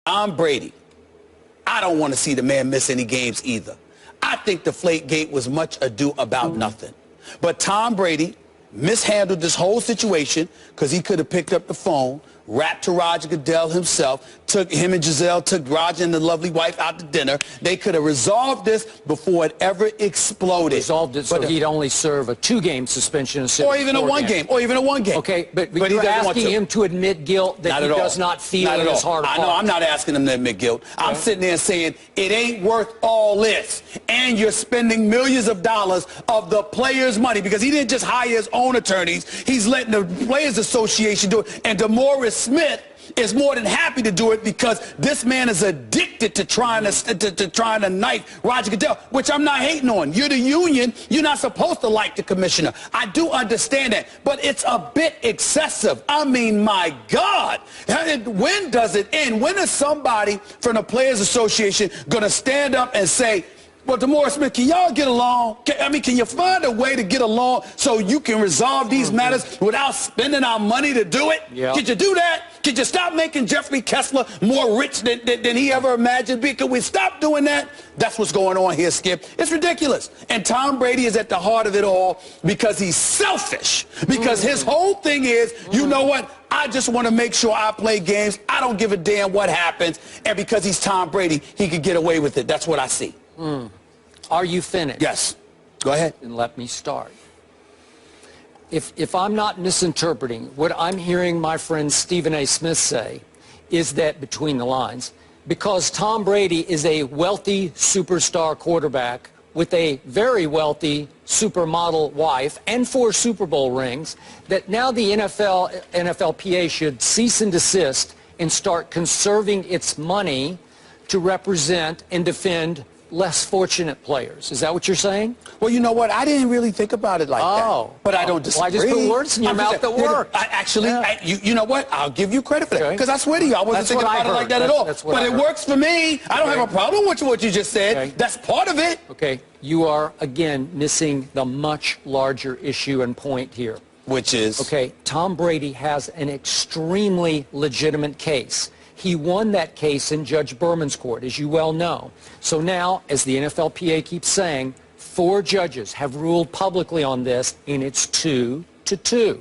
I'm Brady. I don't want to see the man miss any games either. I think the Deflategate was much ado about nothing. But Tom Brady mishandled this whole situation because he could have picked up the phone, rapped to Roger Goodell himself, took him and Giselle, took Roger and the lovely wife out to dinner. They could have resolved this before it ever exploded. Resolved it so he'd only serve a 2-game suspension instead or even a 1 game. Or even a 1 game. Okay, but you're asking him to admit guilt that he does not feel in his heart of hearts. I know, I'm not asking him to admit guilt. I'm sitting there saying it ain't worth all this. And you're spending millions of dollars of the players' money because he didn't just hire his own attorneys. He's letting the Players Association do it. And DeMaurice Smith is more than happy to do it because this man is addicted to trying to knife Roger Goodell, which I'm not hating on. You're the union. You're not supposed to like the commissioner. I do understand that, but it's a bit excessive. I mean, my God, when does it end? When is somebody from the Players Association going to stand up and say, well, DeMaurice Smith, can y'all get along? Can you find a way to get along so you can resolve these matters without spending our money to do it? Yep. Could you do that? Could you stop making Jeffrey Kessler more rich than he ever imagined? Could we stop doing that? That's what's going on here, Skip. It's ridiculous. And Tom Brady is at the heart of it all because he's selfish. Because his whole thing is, you know what? I just want to make sure I play games. I don't give a damn what happens. And because he's Tom Brady, he could get away with it. That's what I see. Are you finished? Yes. Go ahead. And let me start. If I'm not misinterpreting, what I'm hearing my friend Stephen A. Smith say is that, between the lines, because Tom Brady is a wealthy superstar quarterback with a very wealthy supermodel wife and 4 Super Bowl rings, that now the NFLPA should cease and desist and start conserving its money to represent and defend less fortunate players. Is that what you're saying? Well, you know what? I didn't really think about it like that. But I don't disagree. Well, I just put words in your mouth that work. You know what? I'll give you credit for that. Because I swear to you, I wasn't thinking about it like that at all. But it works for me. I don't have a problem with what you just said. That's part of it. Okay. You are, again, missing the much larger issue and point here. Which is? Okay. Tom Brady has an extremely legitimate case. He won that case in Judge Berman's court, as you well know. So now, as the NFLPA keeps saying, 4 judges have ruled publicly on this, and it's 2-2.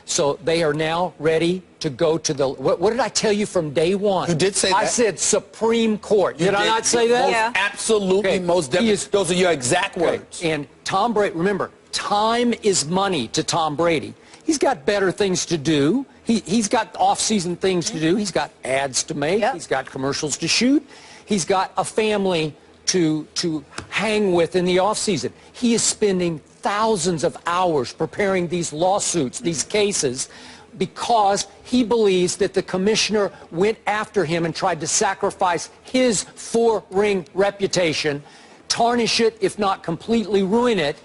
So they are now ready to go to the, what did I tell you from day one? You did say that. I said Supreme Court. Did I not say that? Yeah. Absolutely, most definitely. Those are your exact words. And Tom Brady, remember, time is money to Tom Brady. He's got better things to do. He's got off-season things to do. He's got ads to make. He's got commercials to shoot. He's got a family to hang with in the off-season. He is spending thousands of hours preparing these lawsuits, these cases, because he believes that the commissioner went after him and tried to sacrifice his 4-ring reputation, tarnish it, if not completely ruin it,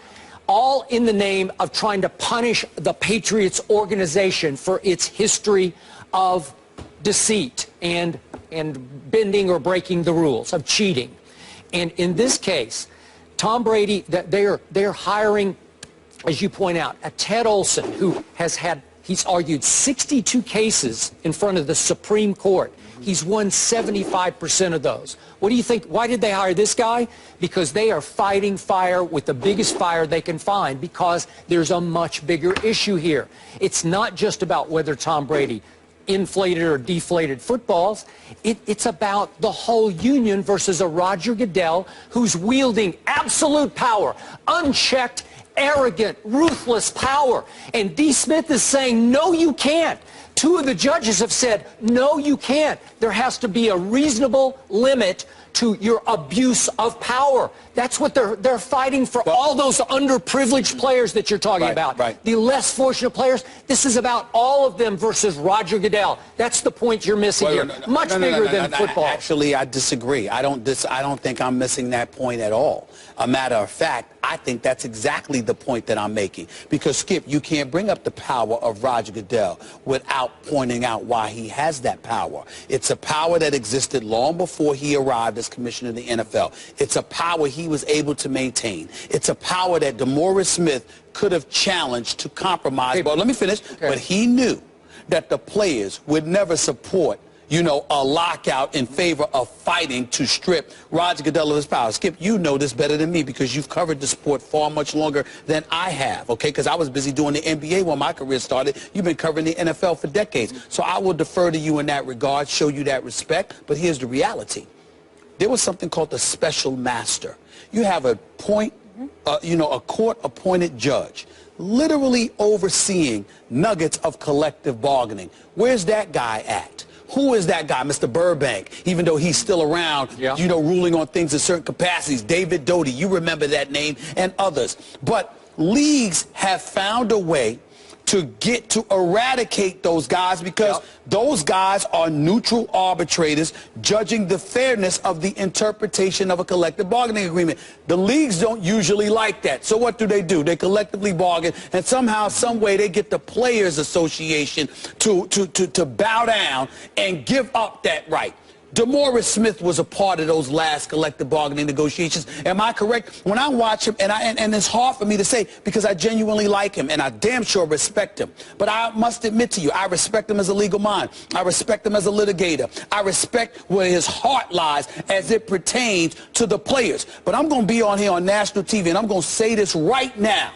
all in the name of trying to punish the Patriots organization for its history of deceit and bending or breaking the rules, of cheating. And in this case, Tom Brady, they're hiring, as you point out, a Ted Olson who he's argued 62 cases in front of the Supreme Court. He's won 75% of those. What do you think? Why did they hire this guy? Because they are fighting fire with the biggest fire they can find, because there's a much bigger issue here. It's not just about whether Tom Brady inflated or deflated footballs. It's about the whole union versus a Roger Goodell who's wielding absolute power, unchecked, arrogant, ruthless power. And D. Smith is saying, no, you can't. 2 of the judges have said, no, you can't. There has to be a reasonable limit to your abuse of power. That's what they're fighting for, all those underprivileged players that you're talking about. The less fortunate players. This is about all of them versus Roger Goodell. That's the point you're missing here. Much bigger than football. Actually, I disagree. I don't think I'm missing that point at all. A matter of fact, I think that's exactly the point that I'm making. Because, Skip, you can't bring up the power of Roger Goodell without pointing out why he has that power. It's a power that existed long before he arrived as commissioner of the NFL. It's a power he was able to maintain. It's a power that DeMaurice Smith could have challenged to compromise. But let me finish. But he knew that the players would never support you know, a lockout in favor of fighting to strip Roger Goodell of his power. Skip, you know this better than me because you've covered the sport far much longer than I have, okay? Because I was busy doing the NBA when my career started. You've been covering the NFL for decades. So I will defer to you in that regard, show you that respect. But here's the reality. There was something called the special master. You have a court-appointed judge literally overseeing nuggets of collective bargaining. Where's that guy at? Who is that guy, Mr. Burbank, even though he's still around, you know, ruling on things in certain capacities? David Doty, you remember that name, and others. But leagues have found a way to get to eradicate those guys because those guys are neutral arbitrators judging the fairness of the interpretation of a collective bargaining agreement. The leagues don't usually like that. So what do? They collectively bargain, and somehow, some way, they get the Players Association to bow down and give up that right. DeMaurice Smith was a part of those last collective bargaining negotiations. Am I correct? When I watch him, and it's hard for me to say because I genuinely like him and I damn sure respect him. But I must admit to you, I respect him as a legal mind. I respect him as a litigator. I respect where his heart lies as it pertains to the players. But I'm going to be on here on national TV, and I'm going to say this right now.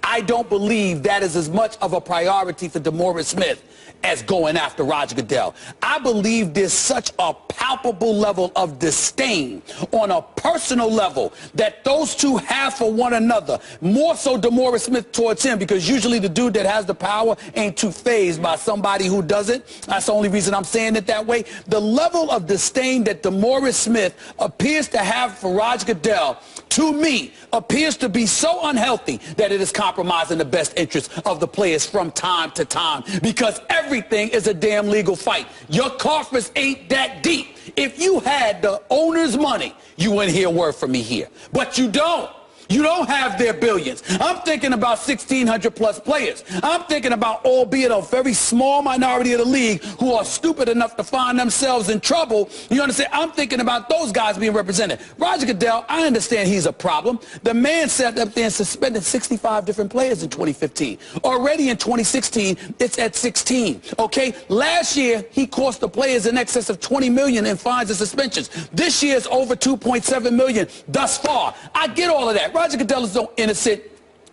I don't believe that is as much of a priority for DeMaurice Smith as going after Roger Goodell. I believe there's such a palpable level of disdain on a personal level that those two have for one another. More so DeMaurice Smith towards him, because usually the dude that has the power ain't too fazed by somebody who doesn't. That's the only reason I'm saying it that way. The level of disdain that DeMaurice Smith appears to have for Roger Goodell, to me, appears to be so unhealthy that it is compromising the best interests of the players from time to time, because everything is a damn legal fight. Your coffers ain't that deep. If you had the owner's money, you wouldn't hear a word from me here. But you don't. You don't have their billions. I'm thinking about 1,600 plus players. I'm thinking about, albeit a very small minority of the league who are stupid enough to find themselves in trouble. You understand? I'm thinking about those guys being represented. Roger Goodell, I understand he's a problem. The man sat up there and suspended 65 different players in 2015. Already in 2016, it's at 16. Okay? Last year, he cost the players in excess of $20 million in fines and suspensions. This year, it's over $2.7 million thus far. I get all of that. Roger Goodell is no innocent,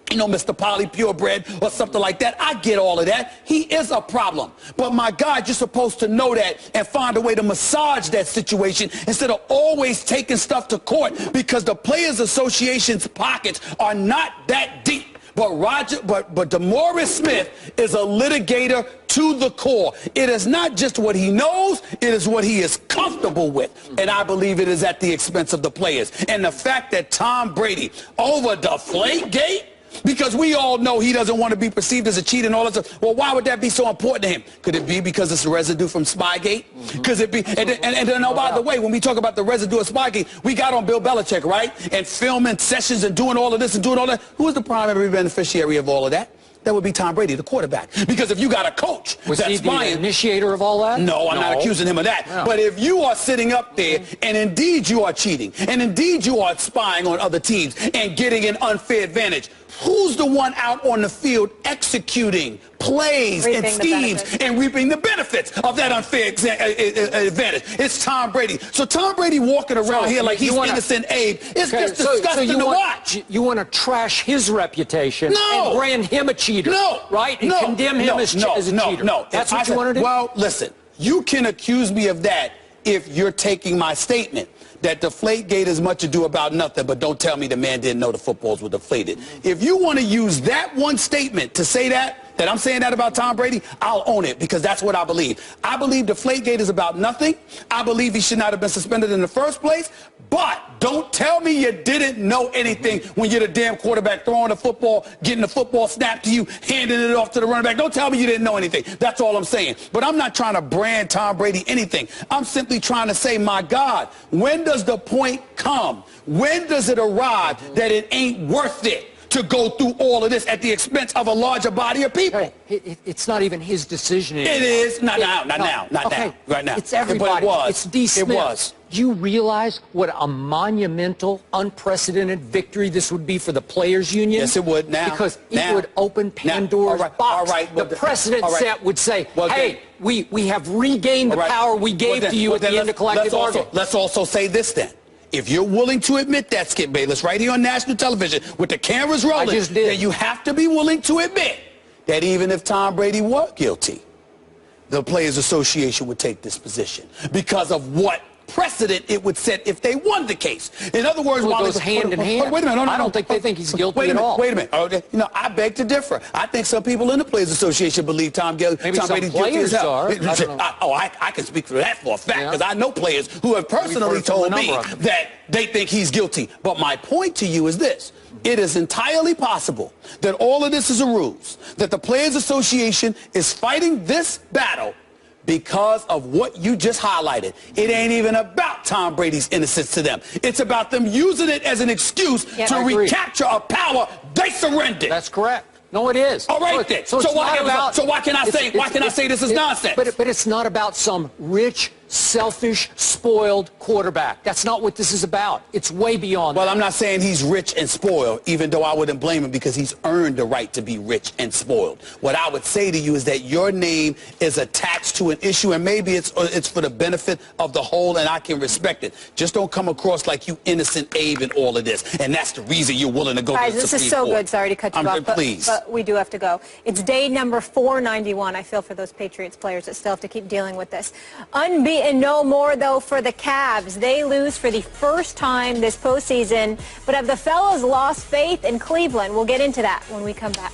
you know, Mr. Polly Purebred or something like that. I get all of that. He is a problem. But my God, you're supposed to know that and find a way to massage that situation instead of always taking stuff to court, because the Players Association's pockets are not that deep. But DeMaurice Smith is a litigator to the core. It is not just what he knows, it is what he is comfortable with. And I believe it is at the expense of the players. And the fact that Tom Brady, over Deflategate, because we all know he doesn't want to be perceived as a cheat and all that stuff. Well, why would that be so important to him? Could it be because it's residue from Spygate? Could it be? And then, oh, by the way, when we talk about the residue of Spygate, we got on Bill Belichick, right? And filming sessions and doing all of this and doing all that. Who is the primary beneficiary of all of that? That would be Tom Brady, the quarterback. Because if you got a coach that's he the initiator of all that? No, I'm not accusing him of that. No. But if you are sitting up there and indeed you are cheating and indeed you are spying on other teams and getting an unfair advantage, who's the one out on the field executing plays and schemes and reaping the benefits of that unfair advantage? It's Tom Brady. So Tom Brady walking around here like he's innocent Abe is just disgusting to watch. You want to trash his reputation and brand him a cheater, right? And condemn him as a cheater. No. That's what you want to do? Well, listen, you can accuse me of that if you're taking my statement that Deflategate is much ado about nothing, but don't tell me the man didn't know the footballs were deflated. If you want to use that one statement to say that I'm saying that about Tom Brady, I'll own it, because that's what I believe. I believe Deflategate is about nothing. I believe he should not have been suspended in the first place. But don't tell me you didn't know anything when you're the damn quarterback throwing the football, getting the football snapped to you, handing it off to the running back. Don't tell me you didn't know anything. That's all I'm saying. But I'm not trying to brand Tom Brady anything. I'm simply trying to say, my God, when does the point come? When does it arrive that it ain't worth it to go through all of this at the expense of a larger body of people. Hey, it's not even his decision anymore. It is. Not now. Right now. It's everybody. But it was. It's D. Smith. It was. Do you realize what a monumental, unprecedented victory this would be for the players' union? Yes, it would. Now. Because it would open Pandora's box. All right. The precedent set would say, hey, we have regained the power we gave to you at the end of collective bargaining. Let's also say this then. If you're willing to admit that, Skip Bayless, right here on national television with the cameras rolling, then you have to be willing to admit that even if Tom Brady were guilty, the Players Association would take this position because of what precedent it would set if they won the case. In other words, it goes hand in hand. Wait a minute. I don't think they think he's guilty at all. Wait a minute. Okay. You know, I beg to differ. I think some people in the Players Association believe Tom Brady's guilty as hell. I can speak for that for a fact because I know players who have personally told me that they think he's guilty. But my point to you is this. It is entirely possible that all of this is a ruse, that the Players Association is fighting this battle because of what you just highlighted. It ain't even about Tom Brady's innocence to them. It's about them using it as an excuse to recapture a power they surrendered. That's correct. No, it is. All right, then. So why can I say this is nonsense? But it's not about some rich, selfish, spoiled quarterback. That's not what this is about. It's way beyond that. Well, I'm not saying he's rich and spoiled, even though I wouldn't blame him because he's earned the right to be rich and spoiled. What I would say to you is that your name is attached to an issue, and maybe it's for the benefit of the whole, and I can respect it. Just don't come across like you innocent Abe in all of this, and that's the reason you're willing to go to the Supreme Court. Guys, this is so good. Sorry to cut you off, please. But we do have to go. It's day number 491. I feel for those Patriots players that still have to keep dealing with this. Unbeaten no more, though, for the Cavs. They lose for the first time this postseason. But have the fellows lost faith in Cleveland? We'll get into that when we come back.